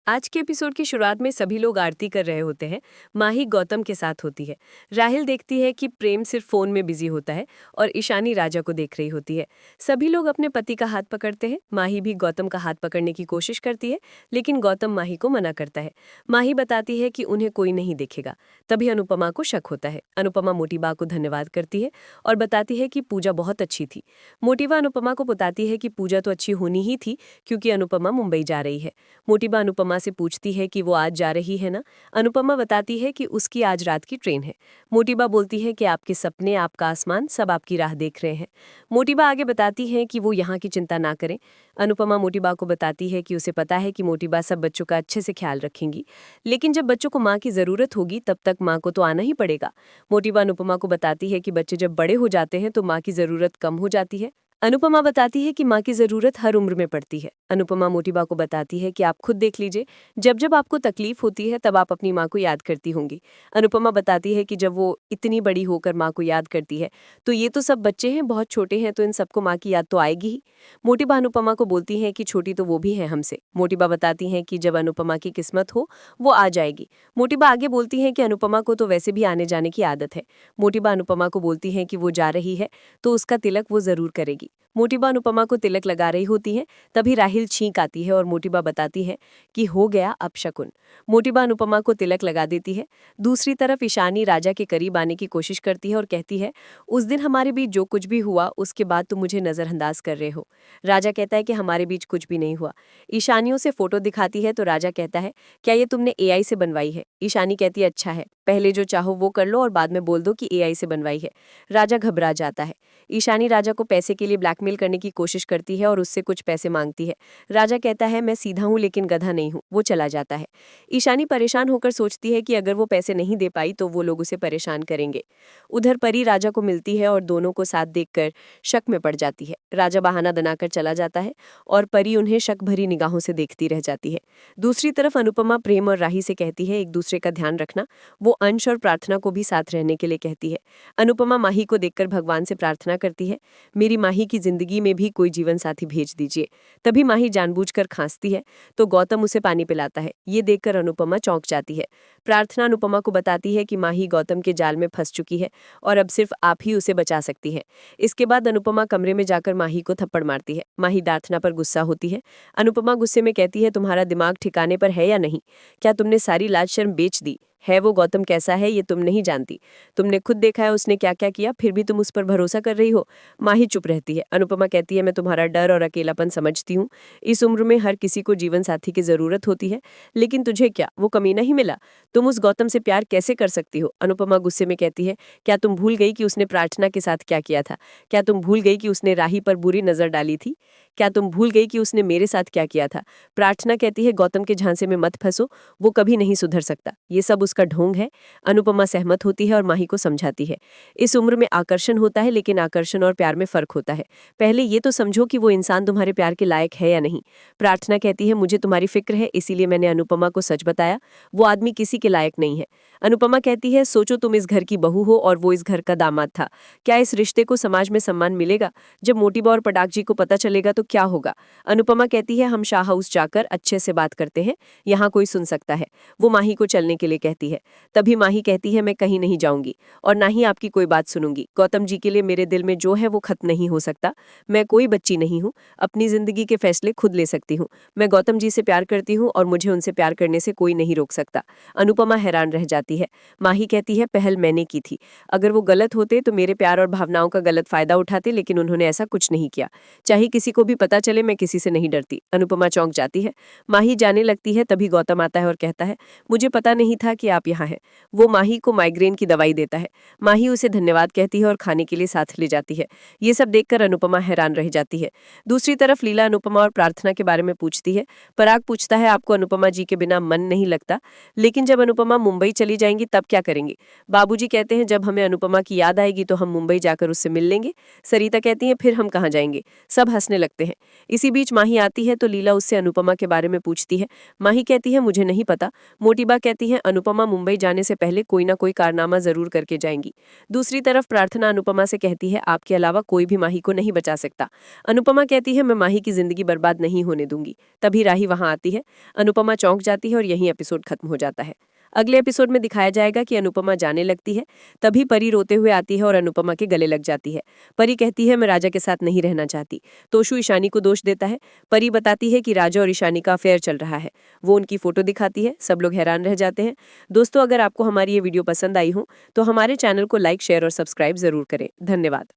आज के एपिसोड की शुरुआत में सभी लोग आरती कर रहे होते हैं। माही गौतम के साथ होती है। राहिल देखती है कि प्रेम सिर्फ फोन में बिजी होता है और ईशानी राजा को देख रही होती है। सभी लोग अपने पति का हाथ पकड़ते हैं। माही भी गौतम का हाथ पकड़ने की कोशिश करती है, लेकिन गौतम माही को मना करता है। माही बताती है कि उन्हें कोई नहीं देखेगा। तभी अनुपमा को शक होता है। अनुपमा मोटीबा को धन्यवाद करती है और बताती है कि पूजा बहुत अच्छी थी। मोटीबा अनुपमा को बताती है कि पूजा तो अच्छी होनी ही थी, क्योंकि अनुपमा मुंबई जा रही है। मोटीबा अनुपमा से पूछती है कि वो आज जा रही है ना। अनुपमा बताती है कि उसकी आज रात की ट्रेन है। मोटीबा बोलती है कि आपके सपने, आपका आसमान सब आपकी राह देख रहे हैं। मोटीबा आगे बताती है कि वो यहाँ की चिंता ना करें। अनुपमा मोटीबा को बताती है कि उसे पता है कि मोटीबा सब बच्चों का अच्छे से ख्याल रखेंगी, लेकिन जब बच्चों को माँ की ज़रूरत होगी तब तक माँ को तो आना ही पड़ेगा। मोटीबा अनुपमा को बताती है कि बच्चे जब बड़े हो जाते हैं तो माँ की ज़रूरत कम हो जाती है। अनुपमा बताती है कि माँ की ज़रूरत हर उम्र में पड़ती है। अनुपमा मोटीबा को बताती है कि आप खुद देख लीजिए, जब जब आपको तकलीफ होती है तब आप अपनी माँ को याद करती होंगी। अनुपमा बताती है कि जब वो इतनी बड़ी होकर माँ को याद करती है तो ये तो सब बच्चे हैं, बहुत छोटे हैं, तो इन सबको माँ की याद तो आएगी ही। मोटीबा अनुपमा को बोलती है कि छोटी तो वो भी है हमसे। मोटीबा बताती हैं कि जब अनुपमा की किस्मत हो वो आ जाएगी। मोटीबा आगे बोलती है कि अनुपमा को तो वैसे भी आने जाने की आदत है। मोटीबा अनुपमा को बोलती है कि वो जा रही है तो उसका तिलक वो जरूर करेगी। मोटीबा अनुपमा को तिलक लगा रही होती है, तभी राहिल छींक आती है और मोटीबा बताती है कि हो गया अपशकुन। मोटीबा अनुपमा को तिलक लगा देती है। दूसरी तरफ ईशानी राजा के करीब आने की कोशिश करती है और कहती है, उस दिन हमारे बीच जो कुछ भी हुआ उसके बाद तुम मुझे नजरअंदाज कर रहे हो। राजा कहता है कि हमारे बीच कुछ भी नहीं हुआ। ईशानियों से फोटो दिखाती है तो राजा कहता है, क्या ये तुमने एआई से बनवाई है? ईशानी कहती है, अच्छा है, पहले जो चाहो वो कर लो और बाद में बोल दो कि एआई से बनवाई है। राजा घबरा जाता है। ईशानी राजा को पैसे के लिए ब्लैकमेल करने की कोशिश करती है और उससे कुछ पैसे मांगती है। राजा कहता है, मैं सीधा हूं लेकिन गधा नहीं हूं। वो चला जाता है। ईशानी परेशान होकर सोचती है कि अगर वो पैसे नहीं दे पाई तो वो लोग उसे परेशान करेंगे। उधर परी राजा को मिलती है और दोनों को साथ देखकर शक में पड़ जाती है। राजा बहाना बनाकर चला जाता है और परी उन्हें शक भरी निगाहों से देखती रह जाती है। दूसरी तरफ अनुपमा प्रेम और राही से कहती है, एक दूसरे का ध्यान रखना। वो अंश और प्रार्थना को भी साथ रहने के लिए कहती है। अनुपमा माही को देखकर भगवान से प्रार्थना करती है, मेरी माही की जिंदगी में भी कोई जीवन साथी भेज दीजिए। तभी माही जानबूझकर खांसती है तो गौतम उसे पानी पिलाता है। ये देखकर अनुपमा चौंक जाती है। प्रार्थना अनुपमा को बताती है कि माही गौतम के जाल में फंस चुकी है और अब सिर्फ आप ही उसे बचा सकती है। इसके बाद अनुपमा कमरे में जाकर माही को थप्पड़ मारती है। माही प्रार्थना पर गुस्सा होती है। अनुपमा गुस्से में कहती है, तुम्हारा दिमाग ठिकाने पर है या नहीं? क्या तुमने सारी लाज शर्म बेच दी है? वो गौतम कैसा है ये तुम नहीं जानती। तुमने खुद देखा है उसने क्या क्या किया, फिर भी तुम उस पर भरोसा कर रही हो। माही चुप रहती है। अनुपमा कहती है, मैं तुम्हारा डर और अकेलापन समझती हूँ। इस उम्र में हर किसी को जीवन साथी की जरूरत होती है, लेकिन तुझे क्या वो कमीना ही मिला? तुम उस गौतम से प्यार कैसे कर सकती हो? अनुपमा गुस्से में कहती है, क्या तुम भूल गई कि उसने प्रार्थना के साथ क्या किया था? क्या तुम भूल गई कि उसने राही पर बुरी नजर डाली थी? क्या तुम भूल गई कि उसने मेरे साथ क्या किया था? प्रार्थना कहती है, गौतम के झांसे में मत फंसो, वो कभी नहीं सुधर सकता। ये सब उसका ढोंग है। अनुपमा सहमत होती है और माही को समझाती है, इस उम्र में आकर्षण होता है, लेकिन आकर्षण और प्यार में फर्क होता है। पहले ये तो समझो कि वो इंसान तुम्हारे प्यार के लायक है या नहीं। प्रार्थना कहती है, मुझे तुम्हारी फिक्र है इसीलिए मैंने अनुपमा को सच बताया। वो आदमी किसी के लायक नहीं है। अनुपमा कहती है, सोचो तुम इस घर की बहू हो और वो इस घर का दामाद था। क्या इस रिश्ते को समाज में सम्मान मिलेगा? जब मोटीबा और पटाक जी को पता चलेगा तो क्या होगा? अनुपमा कहती है, हम शाह हाउस जाकर अच्छे से बात करते हैं, यहाँ कोई सुन सकता है। वो माही को चलने के लिए कहती है। तभी माही कहती है, मैं कहीं नहीं जाऊंगी और ना ही आपकी कोई बात सुनूंगी। गौतम जी के लिए मेरे दिल में जो है वो खत्म नहीं हो सकता। मैं कोई बच्ची नहीं हूँ, अपनी जिंदगी के फैसले खुद ले सकती हूँ। मैं गौतम जी से प्यार करती हूँ और मुझे उनसे प्यार करने से कोई नहीं रोक सकता। अनुपमा हैरान रह जाती है। माही कहती है, पहल मैंने की थी। अगर वो गलत होते तो मेरे प्यार और भावनाओं का गलत फायदा उठाते, लेकिन उन्होंने ऐसा कुछ नहीं किया। चाहे किसी को भी पता चले, मैं किसी से नहीं डरती। अनुपमा चौंक जाती है। माही जाने लगती है, तभी गौतम आता है और कहता है, मुझे पता नहीं था कि आप यहाँ हैं। वो माही को माइग्रेन की दवाई देता है। माही उसे धन्यवाद कहती है और खाने के लिए साथ ले जाती है। ये सब देखकर अनुपमा हैरान रह जाती है। दूसरी तरफ लीला अनुपमा और प्रार्थना के बारे में पूछती है। पराग पूछता है, आपको अनुपमा जी के बिना मन नहीं लगता? लेकिन जब अनुपमा मुंबई चली चली जाएंगी तब क्या करेंगे? बाबूजी कहते हैं जब हमें अनुपमा की याद आएगी तो हम मुंबई जाकर उससे मिल लेंगे। सरिता कहती हैं फिर हम कहाँ जाएंगे? सब हंसने लगते हैं। इसी बीच माही आती है तो लीला उससे अनुपमा के बारे में पूछती है। माही कहती है मुझे नहीं पता। मोटी बा कहती है अनुपमा मुंबई जाने से पहले कोई ना कोई कारनामा जरूर करके जाएंगी। दूसरी तरफ प्रार्थना अनुपमा से कहती है आपके अलावा कोई भी माही को नहीं बचा सकता। अनुपमा कहती है मैं माही की जिंदगी बर्बाद नहीं होने दूंगी। तभी राही वहां आती है। अनुपमा चौंक जाती है और यहीं एपिसोड खत्म हो जाता है। अगले एपिसोड में दिखाया जाएगा कि अनुपमा जाने लगती है। तभी परी रोते हुए आती है और अनुपमा के गले लग जाती है। परी कहती है मैं राजा के साथ नहीं रहना चाहती। तोशु ईशानी को दोष देता है। परी बताती है कि राजा और ईशानी का अफेयर चल रहा है। वो उनकी फोटो दिखाती है। सब लोग हैरान रह जाते हैं। दोस्तों, अगर आपको हमारी ये वीडियो पसंद आई हो तो हमारे चैनल को लाइक, शेयर और सब्सक्राइब जरूर करें। धन्यवाद।